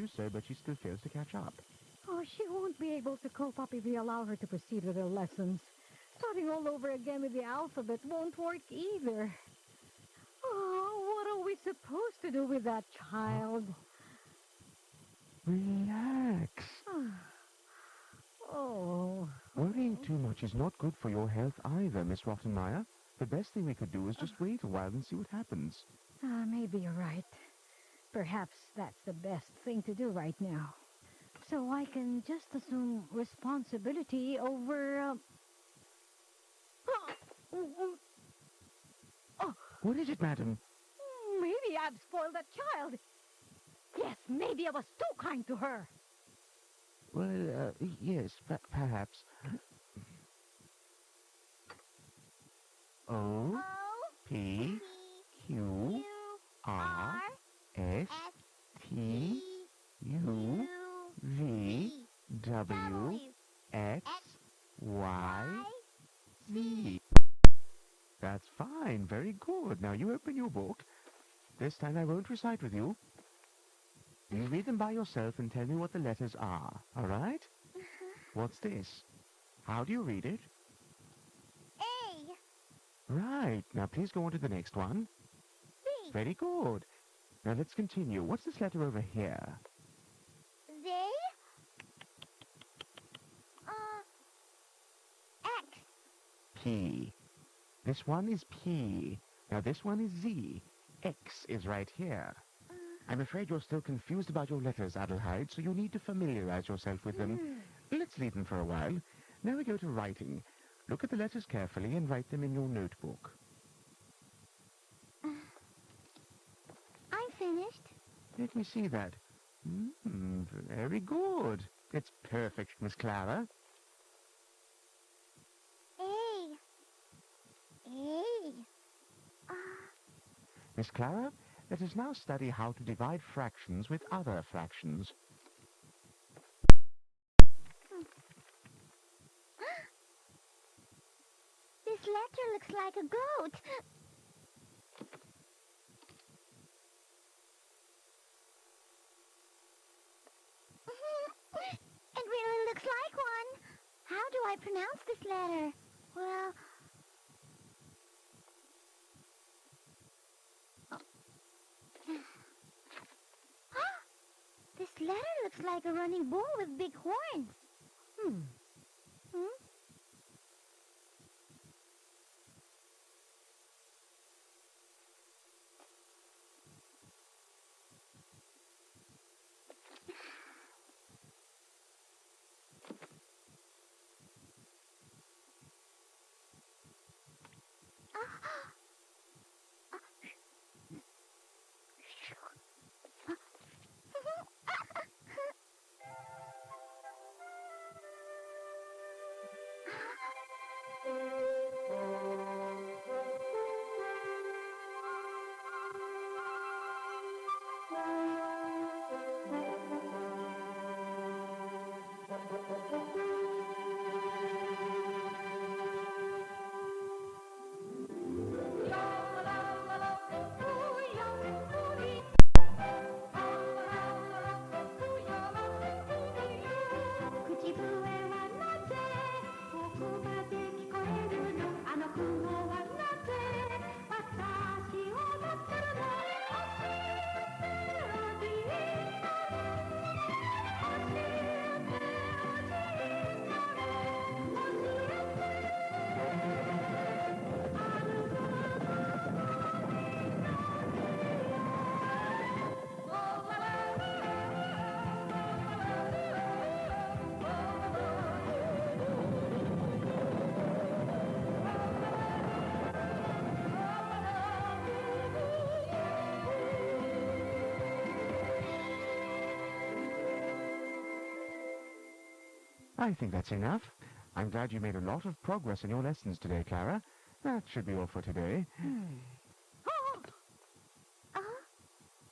do so, but she still fails to catch up. Oh, she won't be able to cope up if we allow her to proceed with her lessons. Starting all over again with the alphabet won't work either. Oh, what are we supposed to do with that child? Relax. Oh. Worrying too much is not good for your health either, Miss Rottenmeier. The best thing we could do is just wait a while and see what happens. Maybe you're right. Perhaps that's the best thing to do right now. So I can just assume responsibility over... What is it, madam? Maybe I've spoiled that child. Yes, maybe I was too kind to her. Well, yes, perhaps. O, P, Q, R, S, T, U, V, W, X, Y, Z. That's fine. Very good. Now you open your book. This time I won't recite with you. You read them by yourself and tell me what the letters are, all right? What's this? How do you read it? A. Right. Now please go on to the next one. B. Very good. Now let's continue. What's this letter over here? Z. X. P. This one is P. Now this one is Z. X is right here. I'm afraid you're still confused about your letters, Adelheid, so you need to familiarize yourself with them. Let's leave them for a while. Now we go to writing. Look at the letters carefully and write them in your notebook. I'm finished. Let me see that. Very good. It's perfect, Miss Clara. A. Miss Clara, let us now study how to divide fractions with other fractions. This letter looks like a goat. It really looks like one. How do I pronounce this letter? Well... This letter looks like a running bull with big horns. I think that's enough. I'm glad you made a lot of progress in your lessons today, Clara. That should be all for today.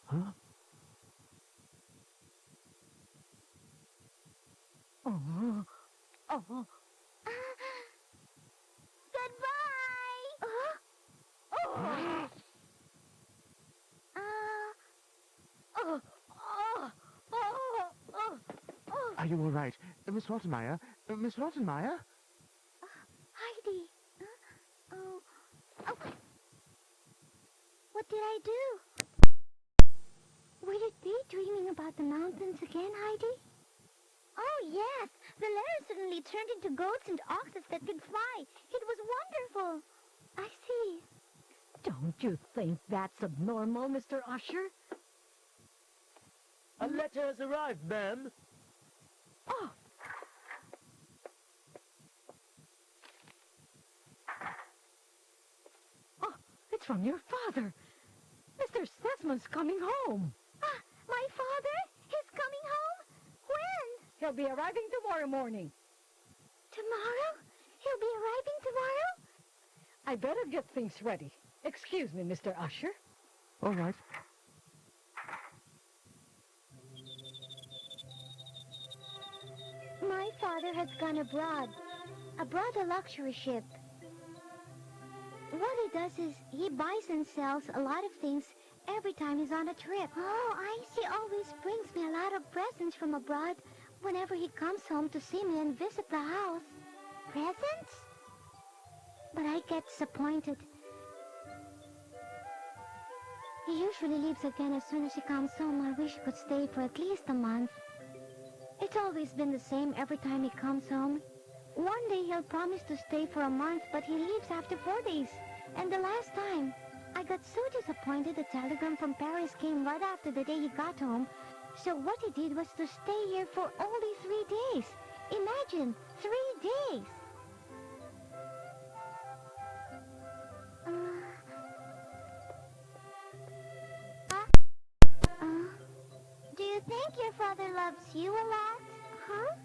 Huh? Goodbye! Are you all right? Miss Rottenmeier? Miss Rottenmeier? Heidi. Oh. What did I do? Were you daydreaming about the mountains again, Heidi? Oh, yes. The letter suddenly turned into goats and oxes that could fly. It was wonderful. I see. Don't you think that's abnormal, Mr. Usher? A letter has arrived, ma'am. Oh! Oh, it's from your father. Mr. Sesman's coming home. My father? He's coming home? When? He'll be arriving tomorrow morning. Tomorrow? He'll be arriving tomorrow? I better get things ready. Excuse me, Mr. Usher. All right. My father has gone abroad a luxury ship. What he does is he buys and sells a lot of things every time he's on a trip. Oh, he always brings me a lot of presents from abroad whenever he comes home to see me and visit the house. Presents? But I get disappointed. He usually leaves again as soon as he comes home. I wish he could stay for at least a month. It's always been the same every time he comes home. One day he'll promise to stay for a month, but he leaves after 4 days. And the last time, I got so disappointed the telegram from Paris came right after the day he got home. So what he did was to stay here for only 3 days. Imagine, 3 days. Do you think your father loves you a lot? Huh?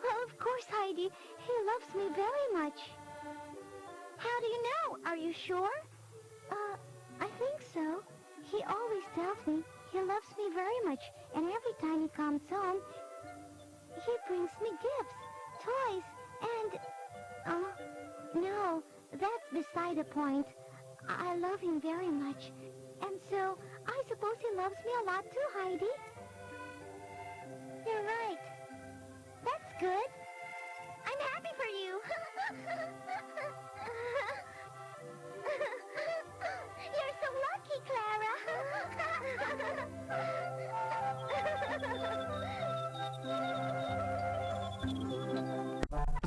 Well, of course, Heidi. He loves me very much. How do you know? Are you sure? I think so. He always tells me he loves me very much. And every time he comes home, he brings me gifts, toys, and... no, that's beside the point. I love him very much. And so, I suppose he loves me a lot too, Heidi. You're right. That's good. I'm happy for you. You're so lucky, Clara.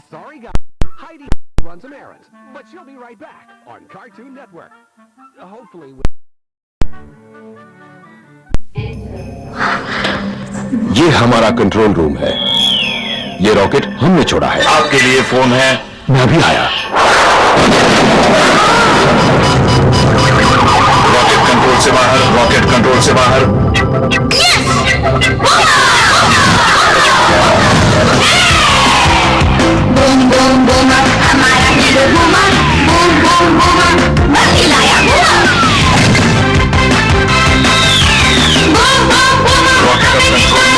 Sorry, guys. Heidi runs an errand, but she'll be right back on Cartoon Network. Hopefully with... ये हमारा control room है। ये rocket हमने छोड़ा है। आपके लिए phone है। मैं अभी आया। रॉकेट कंट्रोल से बाहर, रॉकेट कंट्रोल से बाहर। बूम बूम बूमर, हमारा needle boomer, boom boom boomer, बल्कि लाया boomer. Boom boom boomer, rocket control में।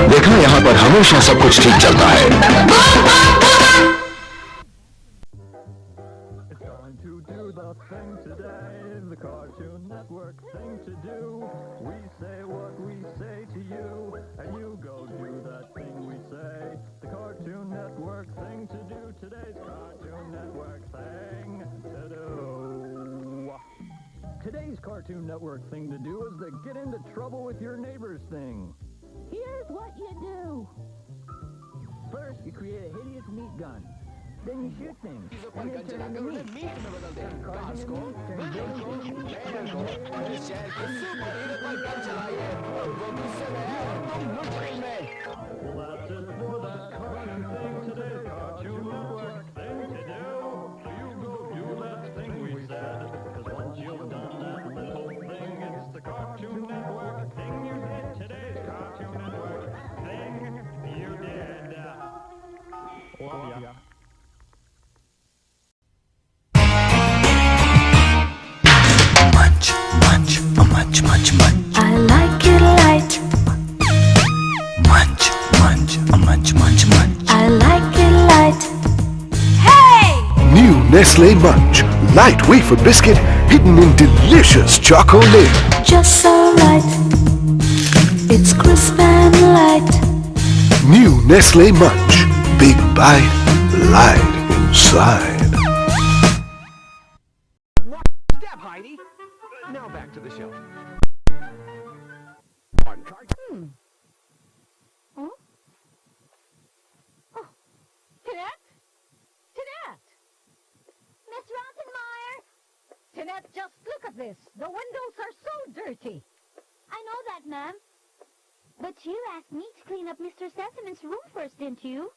देखा, यहाँ पर हमेशा सब कुछ ठीक चलता है। Today's Cartoon Network thing to do is to get into trouble with your neighbors thing. Here's what you do. First, you create a hideous meat gun. Then you shoot things. And then turn into meat. Carving the meat, turn buildings into meat. Well, that's it for that cartoon thing. Today's Cartoon Network thing to do. You go do that thing we said. Because once you've done that little thing, it's the Cartoon Network thing you did. Today's Cartoon Network thing you did. Love ya. Munch, munch, munch, munch, munch. I like it light. Munch, munch, munch, munch, munch. I like it light. Hey! New Nestle Munch. Light wafer biscuit hidden in delicious chocolate. Just so right. It's crisp and light. New Nestle Munch. Big bite, light inside. Step, Heidi. Now back to the show. On cartoon. Oh? Oh, Tinette? Tinette! Miss Rottenmeier! Tinette, just look at this. The windows are so dirty. I know that, ma'am. But you asked me to clean up Mr. Sesame's room first, didn't you?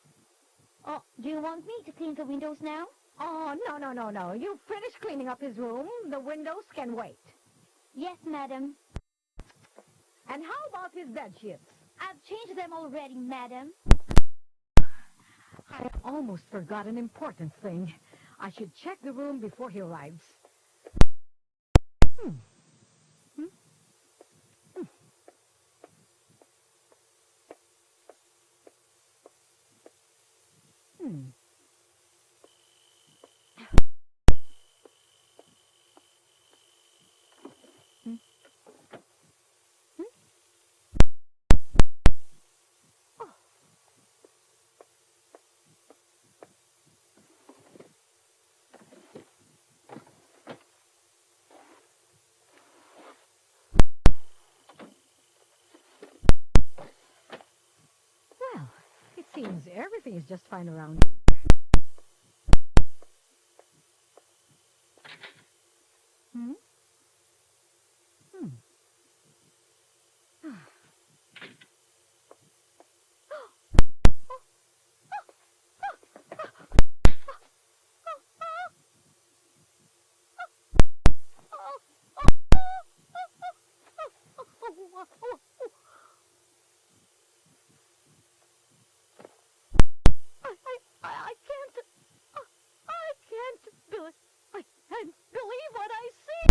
Oh, do you want me to clean the windows now? Oh, no. You finished cleaning up his room. The windows can wait. Yes, madam. And how about his bed sheets? I've changed them already, madam. I almost forgot an important thing. I should check the room before he arrives. Well, it seems everything is just fine around here. I can't believe what I see.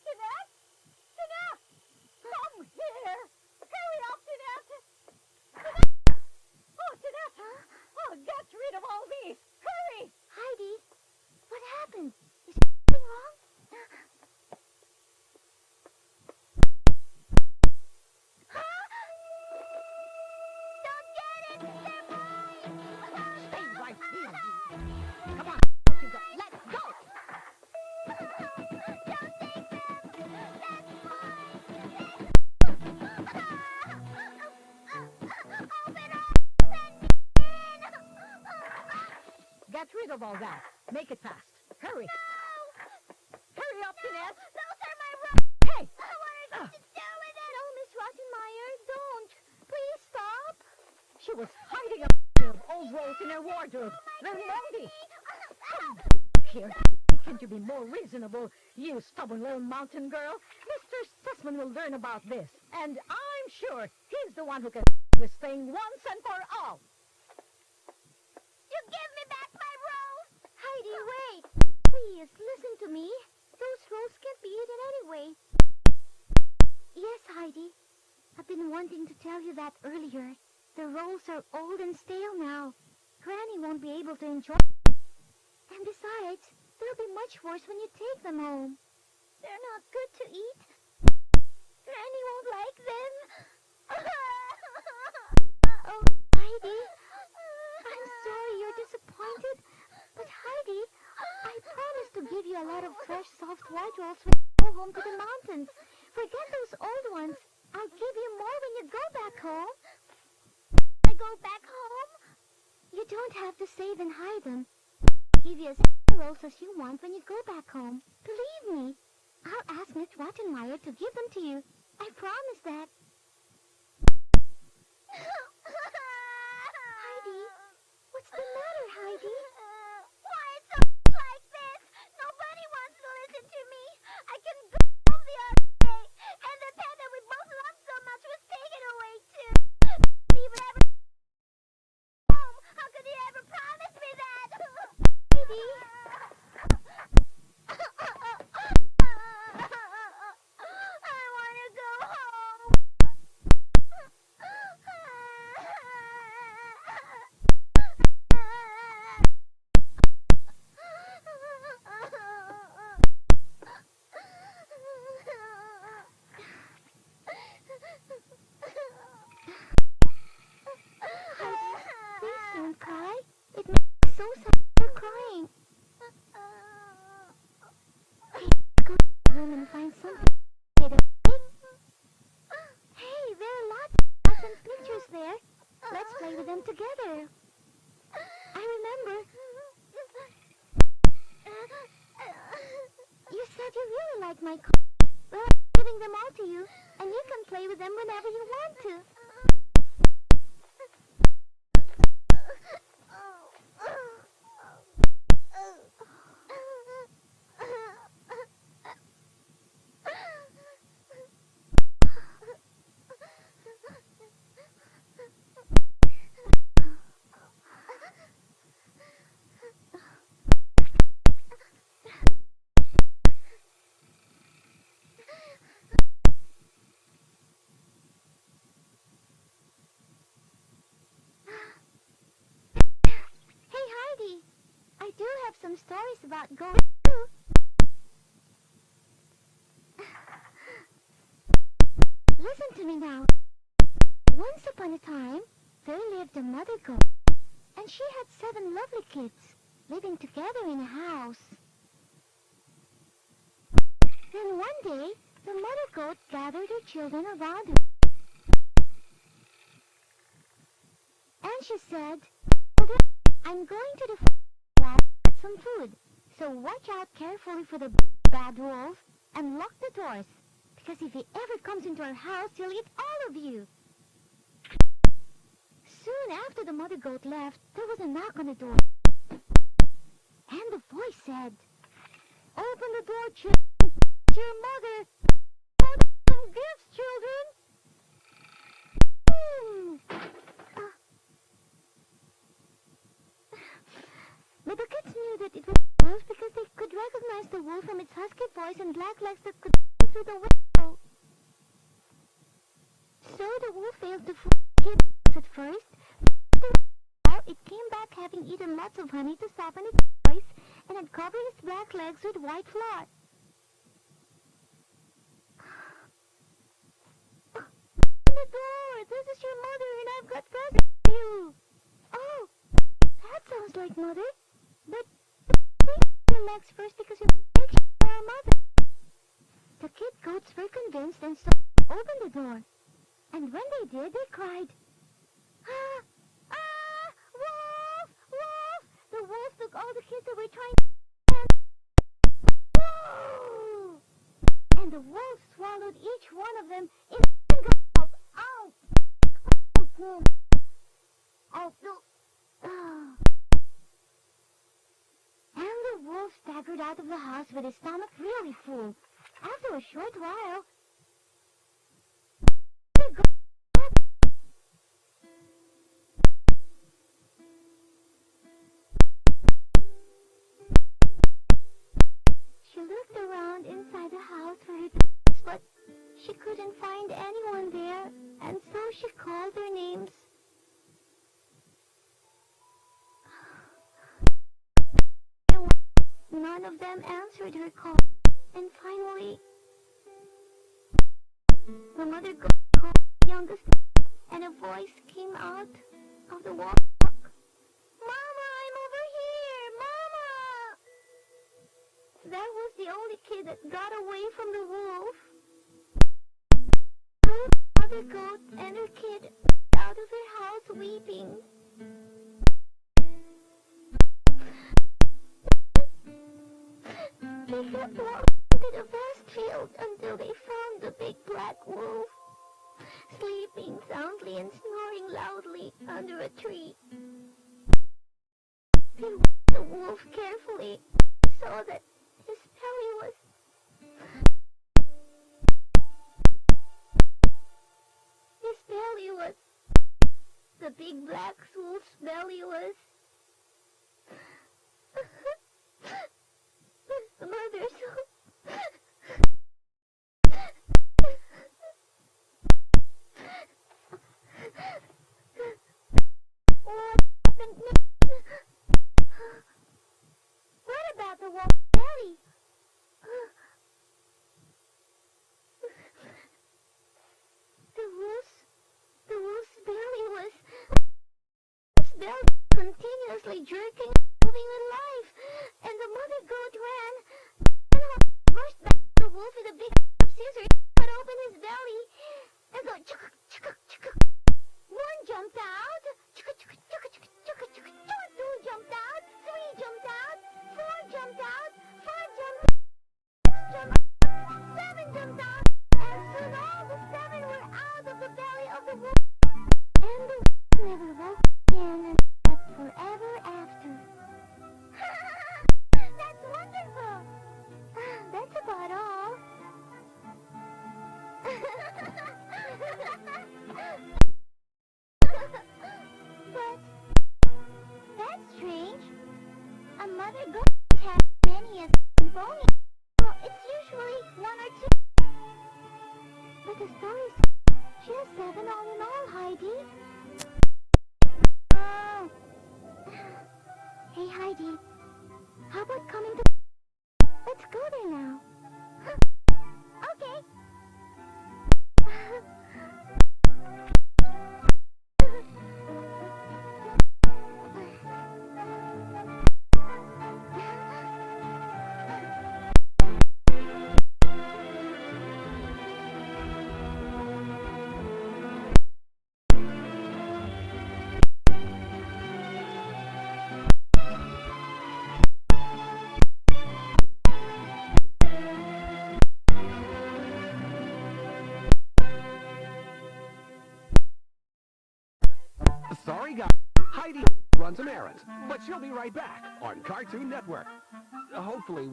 Tinette, come here. Hurry up, Tinette. Oh, Tinette. Oh, get rid of all these. Hurry. Heidi, what happened? Is something wrong? Don't get it! They're mine! Stay right here. Come on. Let's go. Don't take them! That's mine! Open up! Let me in! Get rid of all that. Make it fast. Hurry. Hurry up, Tinette. Those are my rocks! Hey. What are you to do with it? No, Miss Rottenmeier, don't. Please stop. She was hiding a of old rolls in her wardrobe. They're moldy. Come back here. Can't you be more reasonable, you stubborn little mountain girl? Mr. Sussman will learn about this, and I'm sure he's the one who can this thing once and for all. You give me back my rolls! Heidi, wait. Please, listen to me. Those rolls can't be eaten anyway. Yes, Heidi. I've been wanting to tell you that earlier. The rolls are old and stale now. Granny won't be able to enjoy them. And besides, they'll be much worse when you take them home. They're not good to eat. Granny won't like them. Oh, Heidi. I'm sorry you're disappointed. But Heidi, I promised to give you a lot of fresh, soft white rolls when you go home to the mountains. Forget those old ones. I'll give you more when you go back home. I go back home? You don't have to save and hide them. I'll give you as many rolls as you want when you go back home. Believe me. I'll ask Miss Rottenmeier to give them to you. I promise that. Heidi, what's the matter, Heidi? Why it's so like this? Nobody wants to listen to me. I can go home the other day, and the pet that we both loved so much was taken away too. Even ever home. How could he ever promise me that? Heidi. I want to go home. like my cars? Well, I'm giving them all to you, and you can play with them whenever you want to. Hey, Heidi, I do have some stories about going too. Listen to me now. Once upon a time, there lived a mother goat, and she had 7 lovely kids living together in a house. Then one day, the mother goat gathered her children around her, and she said, "Children, I'm going to the lab to get some food, so watch out carefully for the bad wolf and lock the doors, because if he ever comes into our house, he'll eat all of you." Soon after the mother goat left, there was a knock on the door, and the voice said, "Open the door, children. It's your mother. Want some gifts, children?" But the kids knew that it was a wolf because they could recognize the wolf from its husky voice and black legs that could go through the window. So the wolf failed to fool the kids at first. After a while, it came back having eaten lots of honey to soften its voice and had covered its black legs with white flour. Open the door! This is your mother and I've got presents for you! Oh, that sounds like mother. But please your legs first because you're making our mother. The kid goats were convinced and so opened the door. And when they did, they cried, "Ah! Ah! Wolf! Wolf!" The wolf took all the kids that were trying to whoa! And the wolf swallowed each one of them in a single gulp. Ow! Oh, oh, no. Oh. And the wolf staggered out of the house with his stomach really full. After a short while, she looked around inside the house for her kids, but she couldn't find anyone there, and so she called their names. None of them answered her call, and finally, the mother goat called the youngest, and a voice came out of the walk. "Mama, I'm over here! Mama!" That was the only kid that got away from the wolf. So the mother goat and her kid out of her house weeping. They kept walking to the vast field until they found the big black wolf, sleeping soundly and snoring loudly under a tree. They watched the wolf carefully and saw that his belly was... The big black wolf's belly was... The mother so... What happened next? What about the wolf's belly? The wolf's belly was... His belly continuously jerking and moving with life, and the mother goat ran and rushed back to the wolf with a big pair of scissors, cut open his belly, and go chuk chuk chuk. One jumped out, chuk chuk chuk chuk chuk chuk. Two jumped out, 3 jumped out, 4 jumped out, 5 jumped out, 6 jumped out, other ghosts have many as bony. Well, it's usually one or two. But the story says she has 7 all in all, Heidi. Oh. Hey, Heidi. How about coming to... Let's go there now. Okay. Sorry, guys. Heidi runs an errand, but she'll be right back on Cartoon Network. Hopefully...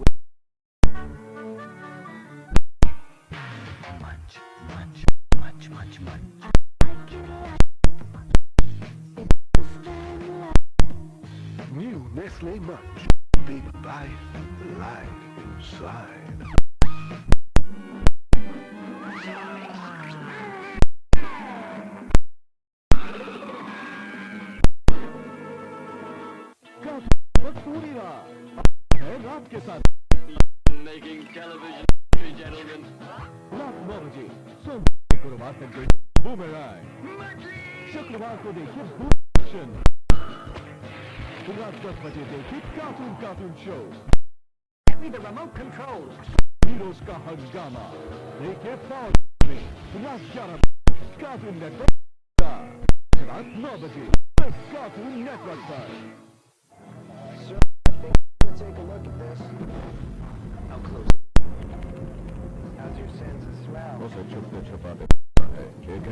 New Nestle Munch. Big bite, light inside. आपके साथ Making television, gentlemen. Technology. सोमवार गुरुवार तक देखिए boomerang. शुक्रवार को देखिए boomerang. रात 10 बजे देखिए cartoon show. Give me the remote control. Heroes का हंगामा. देखिए पॉज में रात 11 कार्टून नेटवर्क. रात 9 बजे कार्टून नेटवर्क पर. Take a look at this. How close? How's your sense of smell? Also, छुपते छुपाते है. एक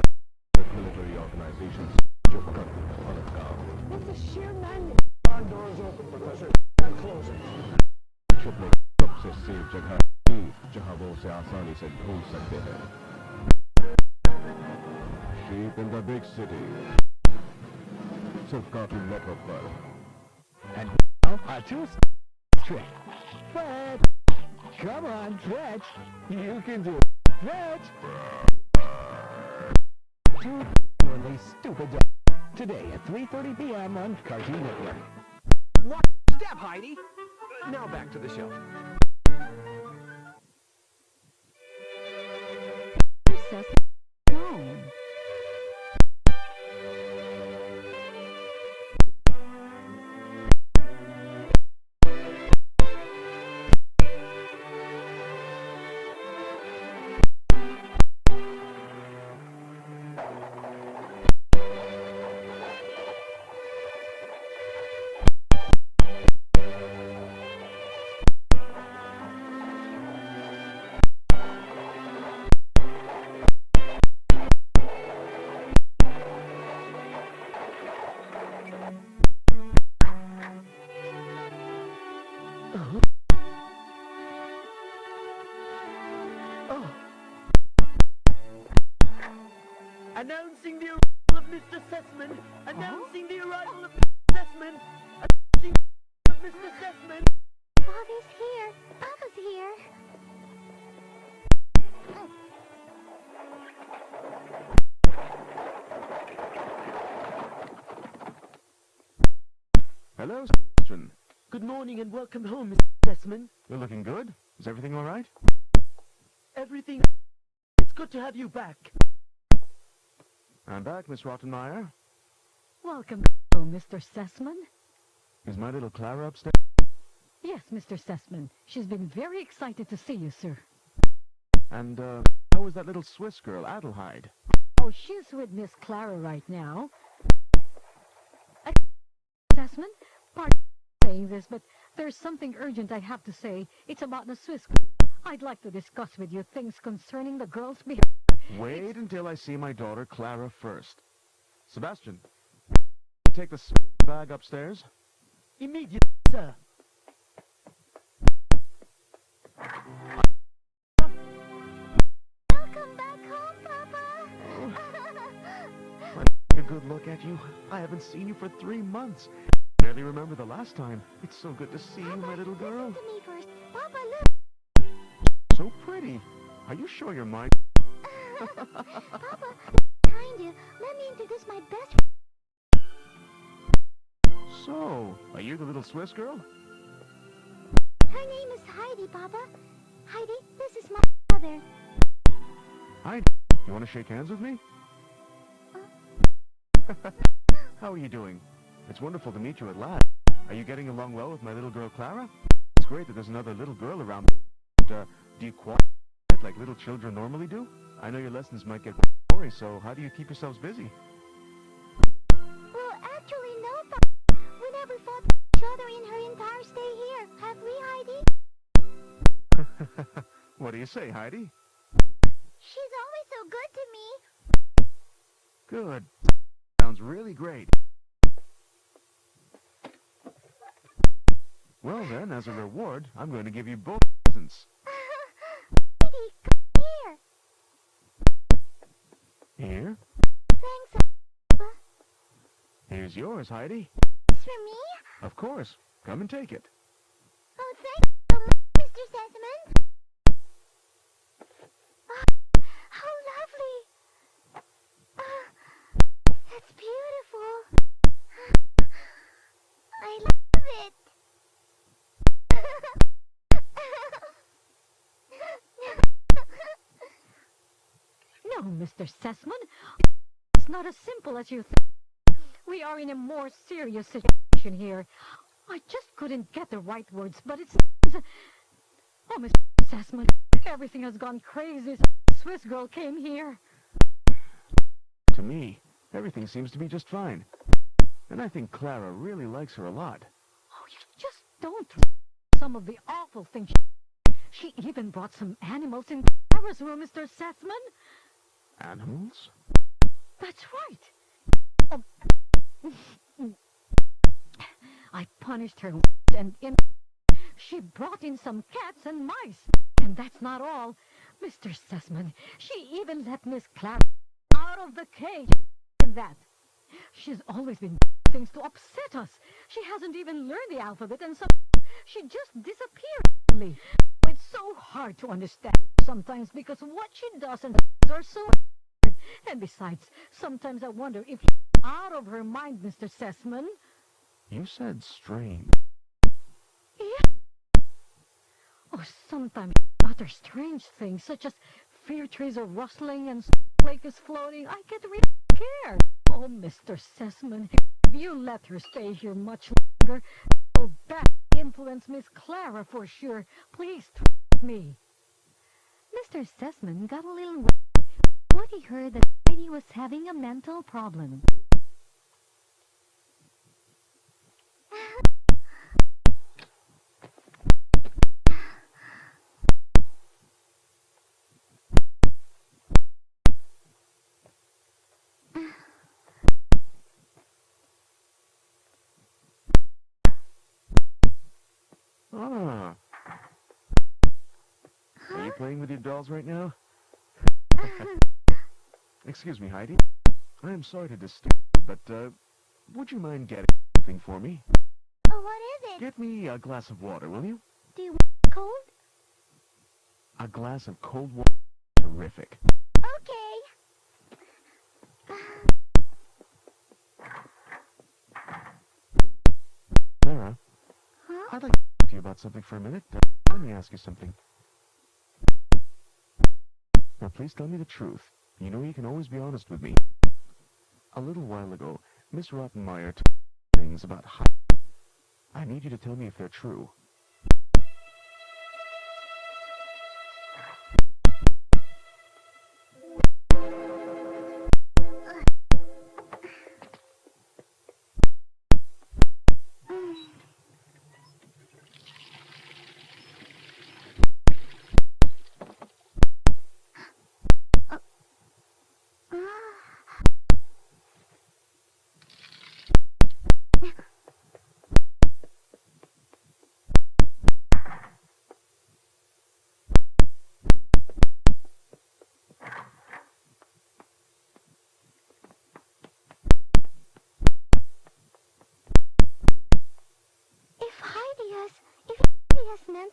military organization जो करते हैं काम. What's the sheer madness? Barn doors open, Professor. Not closing. छुपने सबसे safe जगह है जहाँ वो उसे आसानी से ढूंढ सकते हैं. Sheep in the big city. सिर्फ Cartoon Network पर. And now, our two trick. Fred! Come on, Stretch! You can do it. Stretch! Too stupid. Today at 3:30 p.m. on Cartoon Network. Watch step, Heidi! Now back to the show. Announcing the arrival of Mr. Sessman. Announcing the arrival of Mr. Sessman. Announcing the arrival of Mr. Sessman. Father's here. Papa's here. Hello, Sessman. Good morning and welcome home, Mr. Sessman. You're looking good. Is everything all right? Everything... It's good to have you back. I'm back, Miss Rottenmeier. Welcome home, Mr. Sessman. Is my little Clara upstairs? Yes, Mr. Sessman. She's been very excited to see you, sir. And, how is that little Swiss girl, Adelheid? Oh, she's with Miss Clara right now. Sessman, pardon me saying this, but there's something urgent I have to say. It's about the Swiss girl. I'd like to discuss with you things concerning the girl's behavior. Wait until I see my daughter Clara first. Sebastian, take the bag upstairs. Immediately, sir. Welcome back home, Papa. I take a good look at you. I haven't seen you for 3 months. barely remember the last time. It's so good to see you, my little girl. Listen to me first. Papa, look. So pretty. Are you sure you're mine? Papa, kind of. Let me introduce my best friend. So, are you the little Swiss girl? Her name is Heidi, Papa. Heidi, this is my mother. Heidi, you want to shake hands with me? How are you doing? It's wonderful to meet you at last. Are you getting along well with my little girl Clara? It's great that there's another little girl around. But, do you quiet like little children normally do? I know your lessons might get boring, so how do you keep yourselves busy? Well, actually, no, Papa. We never fought each other in her entire stay here. Have we, Heidi? What do you say, Heidi? She's always so good to me. Good. Sounds really great. Well then, as a reward, I'm going to give you both presents. Heidi, come here. Here? Thanks, Papa. Here's yours, Heidi. It's for me? Of course. Come and take it. Oh, thank you so much, Mr. Sesame. Oh, how lovely. That's beautiful. I love it. No, Mr. Sessman. It's not as simple as you think. We are in a more serious situation here. I just couldn't get the right words, but it's... Oh, Mr. Sessman, everything has gone crazy since the Swiss girl came here. To me, everything seems to be just fine. And I think Clara really likes her a lot. Oh, you just don't... Some of the awful things she even brought some animals in Clara's room, Mr. Sessman. Animals? That's right. I punished her, and she brought in some cats and mice. And that's not all. Mr. Sessman, she even let Miss Clara out of the cage. And that. She's always been things to upset us. She hasn't even learned the alphabet, and she just disappeared. It's so hard to understand sometimes because what she does and are so hard. And besides, sometimes I wonder if she's out of her mind, Mr. Sessman. You said strange. Yeah. Oh, sometimes she utters strange things, such as fir trees are rustling and lake is floating. I get really scared. Oh, Mr. Sessman, if you let her stay here much longer, it'll badly influence Miss Clara for sure. Please trust me. Mr. Sessman got a little worried when he heard that Heidi was having a mental problem. Ah. Are you playing with your dolls right now? Excuse me, Heidi. I am sorry to disturb you, but, would you mind getting something for me? Oh, what is it? Get me a glass of water, will you? Do you want it cold? A glass of cold water. Terrific. Okay. Clara, Huh? I'd like to talk to you about something for a minute. Let me ask you something. Now, please tell me the truth. You know you can always be honest with me. A little while ago, Miss Rottenmeier told me things about Heidi. I need you to tell me if they're true.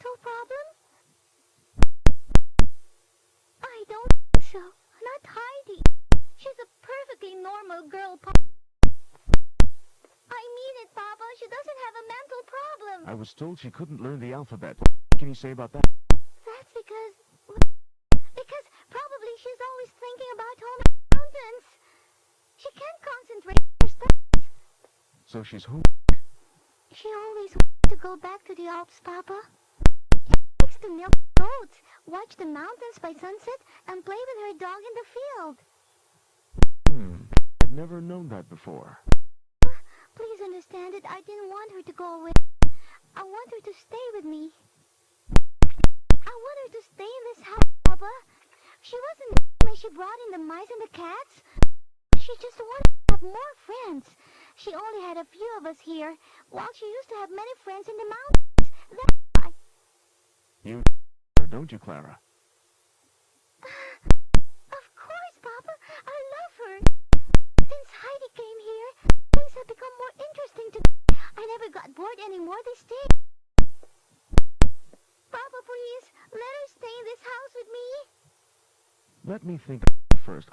mental problem? I don't think so. Not Heidi. She's a perfectly normal girl, Papa. I mean it, Papa. She doesn't have a mental problem. I was told she couldn't learn the alphabet. What can you say about that? That's because probably she's always thinking about home and mountains. She can't concentrate on her studies. So she's home. She always wants to go back to the Alps, Papa. She likes to milk goats, watch the mountains by sunset, and play with her dog in the field. I've never known that before. Please understand that I didn't want her to go away. I want her to stay with me. I want her to stay in this house, Papa. She wasn't when she brought in the mice and the cats. She just wanted to have more friends. She only had a few of us here, while she used to have many friends in the mountains. That's why. You don't you, Clara? Of course, Papa. I love her. Since Heidi came here, things have become more interesting to me. I never got bored anymore this day. Papa, please, let her stay in this house with me. Let me think first.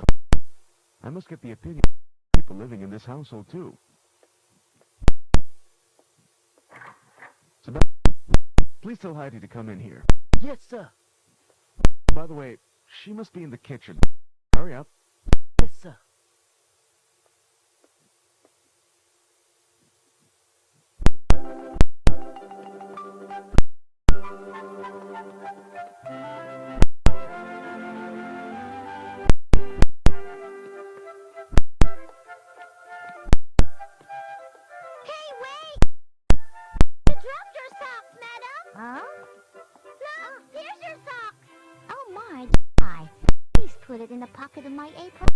I must get the opinion of people living in this household, too. Sebastian, please tell Heidi to come in here. Yes, sir. By the way, she must be in the kitchen. Hurry up. Yes, sir. Hey, wait! You dropped your socks, madam. Huh? Look, here's your socks. Oh, my. Please put it in the pocket of my apron.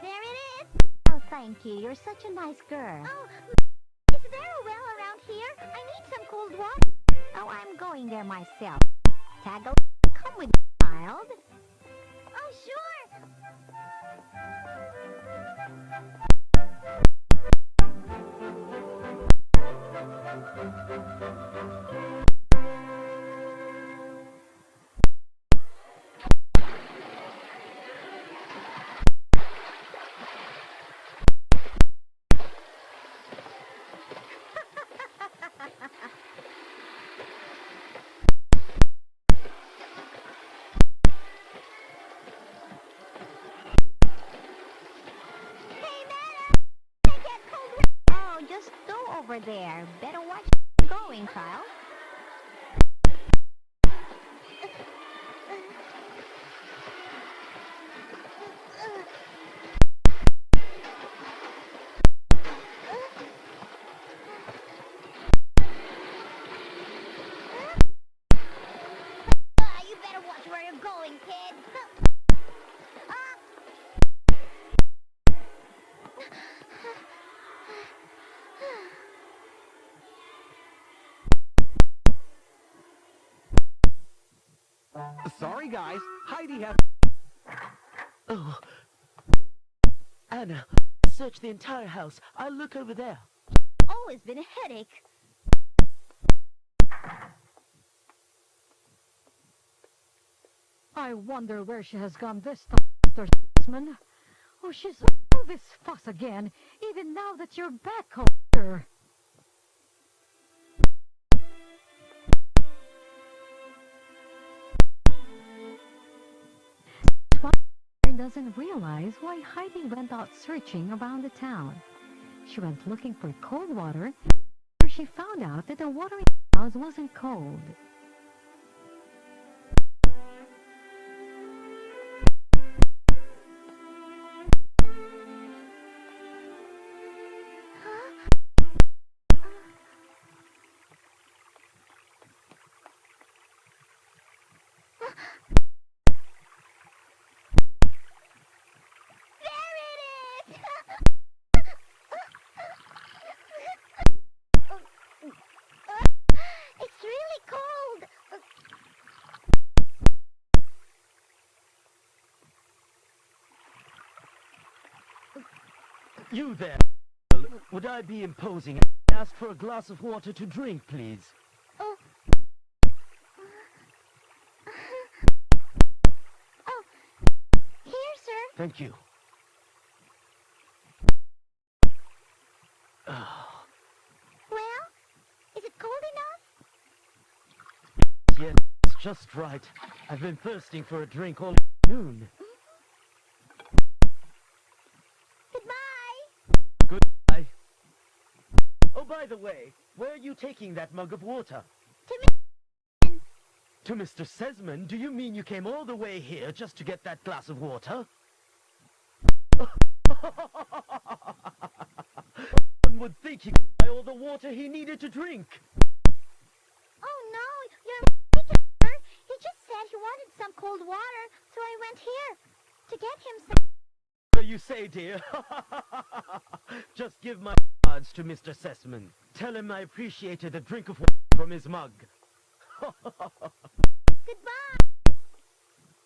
There it is. Oh, thank you. You're such a nice girl. Oh, is there a well around here? I need some cold water. Oh, I'm going there myself. Taggle, come with me, child. Oh, sure. Just go over there. Better watch going, child. You better watch where you're going, kid. Sorry, guys. Heidi has... Oh. Anna, search the entire house. I'll look over there. Always been a headache. I wonder where she has gone this time, Mr. Salesman. Oh, she's all this fuss again, even now that you're back home. Doesn't realize why Heidi went out searching around the town. She went looking for cold water, where she found out that the water in the house wasn't cold. You there. Would I be imposing? Ask for a glass of water to drink, please. Thank you. Well, is it cold enough? Yes, it's just right. I've been thirsting for a drink all afternoon. Goodbye. Goodbye. Oh, by the way, where are you taking that mug of water? To me. To Mr. Sesman? Do you mean you came all the way here just to get that glass of water? One would think he could buy all the water he needed to drink. Oh no, you're mistaken, sir. He just said he wanted some cold water, so I went here to get him some. What do you say, dear? Just give my regards to Mr. Sesman. Tell him I appreciated a drink of water from his mug. Goodbye.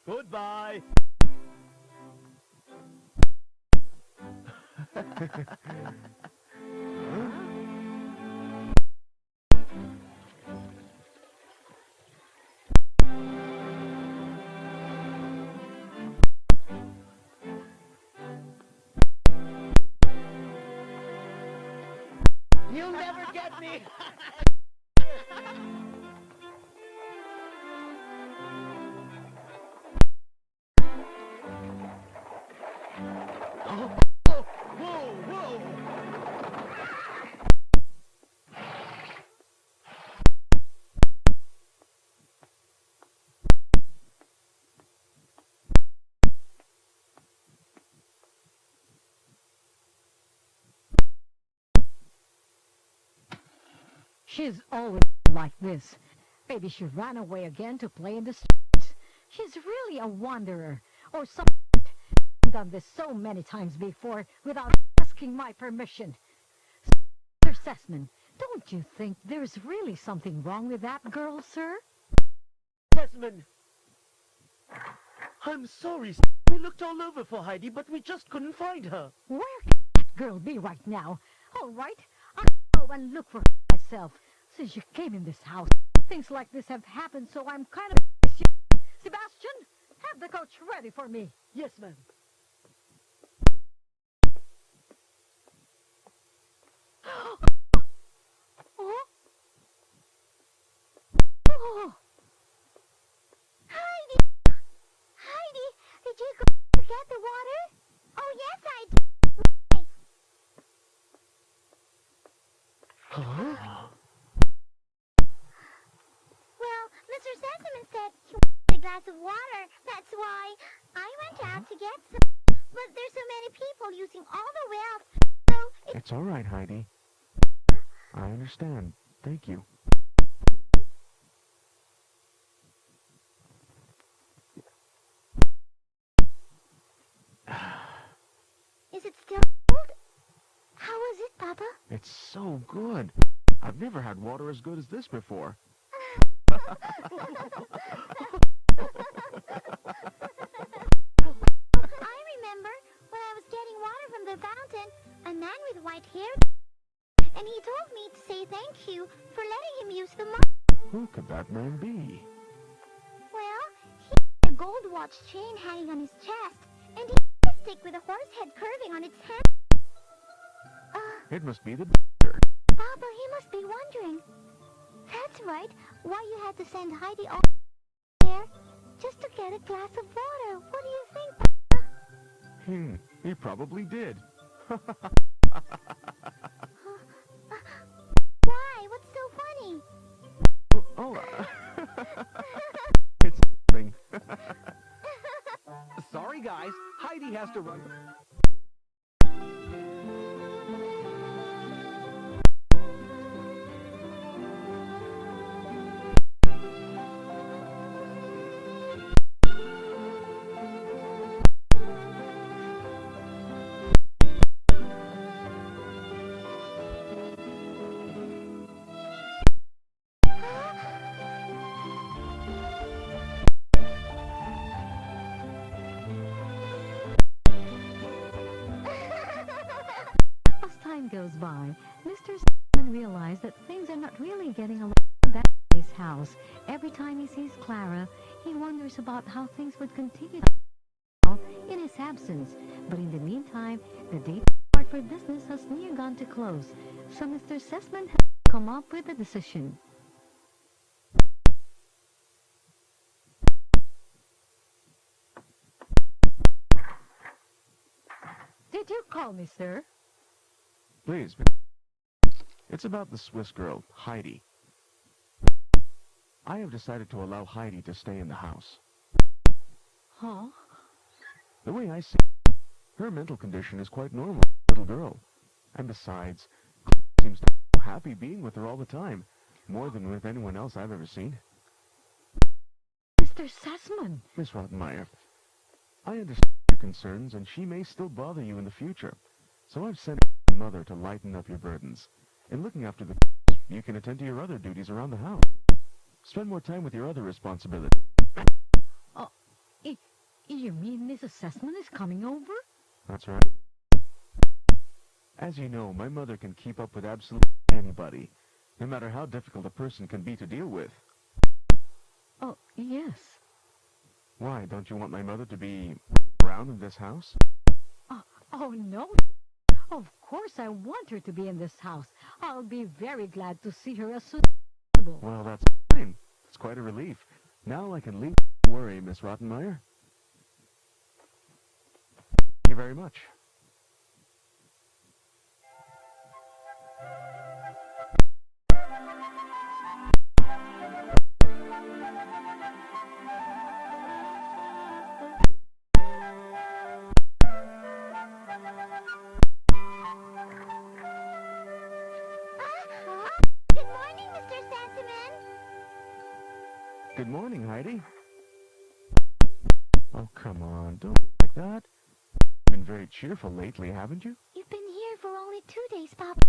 Goodbye. You'll never get me! Oh, whoa, whoa! She's always like this. Maybe she ran away again to play in the streets. She's really a wanderer, or something. I've done this so many times before without asking my permission. Sir Sesman, don't you think there's really something wrong with that girl, sir? Desmond! I'm sorry, sir. We looked all over for Heidi, but we just couldn't find her. Where can that girl be right now? All right, I'll go and look for her myself. Since you came in this house, things like this have happened, so I'm kind of... Sebastian, have the coach ready for me. Yes, ma'am. Oh? Oh! Heidi! Heidi, did you go to get the water? Oh, yes, I did. Huh? Well, Mr. Sesame said he wanted a glass of water. That's why I went out to get some. But there's so many people using all the wells, so It's all right, Heidi. I understand. Thank you. Is it still cold? How is it, Papa? It's so good. I've never had water as good as this before. I remember when I was getting water from the fountain, a man with white hair, and he told me to say thank you for letting him use the mug. Who could that man be? Well, he had a gold watch chain hanging on his chest, and he had a stick with a horse head curving on its hand. It must be the doctor. Papa, he must be wondering. That's right, why you had to send Heidi all there just to get a glass of water. What do you think, Papa? He probably did. Why? What's so funny? Oh, it's nothing. Sorry, guys. Heidi has to run. As time goes by, Mr. Sesman realized that things are not really getting along in that nice house. Every time he sees Clara, he wonders about how things would continue. all in his absence. But in the meantime, the date part for business has near gone to close, so Mr. Sessman has come up with a decision. Did you call me, sir? Please, it's about the Swiss girl, Heidi. I have decided to allow Heidi to stay in the house. Huh? The way I see it, her mental condition is quite normal, little girl. And besides, seems to be so happy being with her all the time, more than with anyone else I've ever seen. Mr. Sessman! Miss Rottenmeier, I understand your concerns, and she may still bother you in the future. So I've sent your mother to lighten up your burdens. In looking after the kids, you can attend to your other duties around the house. Spend more time with your other responsibilities. Oh, you mean Mrs. Sessman is coming over? That's right. As you know, my mother can keep up with absolutely anybody, no matter how difficult a person can be to deal with. Oh, yes. Why, don't you want my mother to be around in this house? Oh, no. Of course I want her to be in this house. I'll be very glad to see her as soon as possible. Well, that's fine. It's quite a relief. Now I can leave. Don't worry, Miss Rottenmeier. Thank you very much. Good morning, Mr. Sessman. Good morning, Heidi. Oh, come on. Don't be like that. You've been very cheerful lately, haven't you? You've been here for only 2 days, Papa.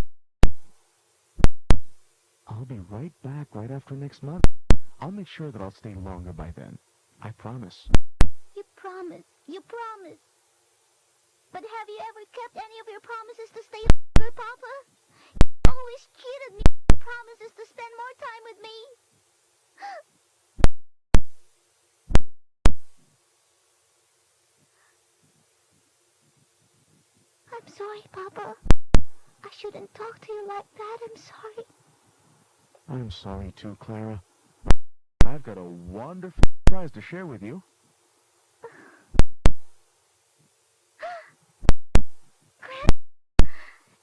I'll be right back right after next month. I'll make sure that I'll stay longer by then. I promise. You promised. You promised. But have you ever kept any of your promises to stay longer, Papa? You always cheated me with promises to spend more time with me. I'm sorry, Papa. I shouldn't talk to you like that. I'm sorry. I'm sorry too, Clara. I've got a wonderful surprise to share with you.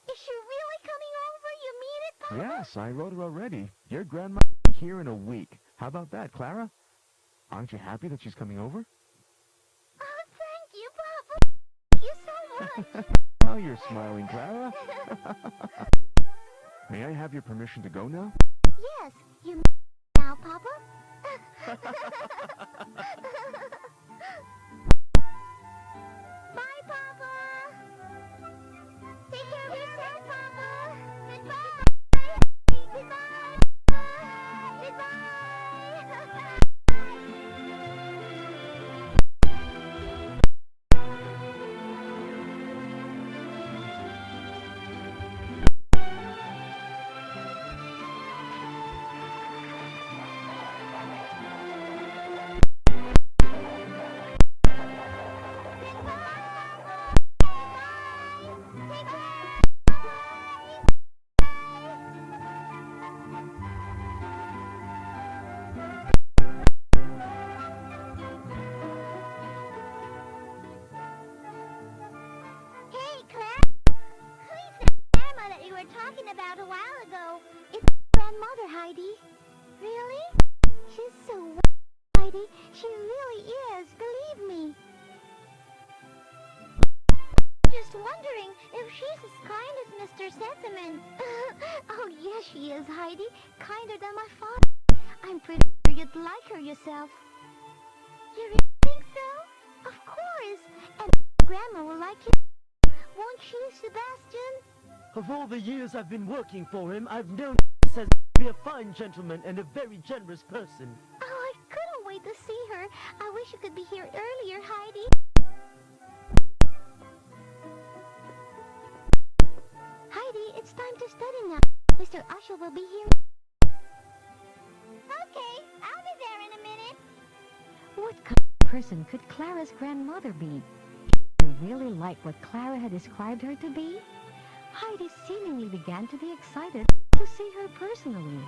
Is she really coming over? You mean it, Papa? Yes, I wrote her already. Your grandma will be here in a week. How about that, Clara? Aren't you happy that she's coming over? Oh, thank you, Papa. Thank you so much. Oh, you're smiling, Clara. May I have your permission to go now? Yes, you may now, Papa. Bye, Papa. Take care of yourself, Papa. Goodbye. Goodbye. Goodbye. Talking about a while ago. It's grandmother, Heidi. Really? She's so Heidi. She really is, believe me. Just wondering if she's as kind as Mr. Sessman. Oh, yes, she is, Heidi. Kinder than my father. I'm pretty sure you'd like her yourself. You really think so? Of course. And Grandma will like you. Won't she, Sebastian? Of all the years I've been working for him, I've known him to be a fine gentleman and a very generous person. Oh, I couldn't wait to see her. I wish you could be here earlier, Heidi. Heidi, it's time to study now. Mr. Usher will be here. Okay, I'll be there in a minute. What kind of person could Clara's grandmother be? Did she really like what Clara had described her to be? Heidi seemingly began to be excited to see her personally.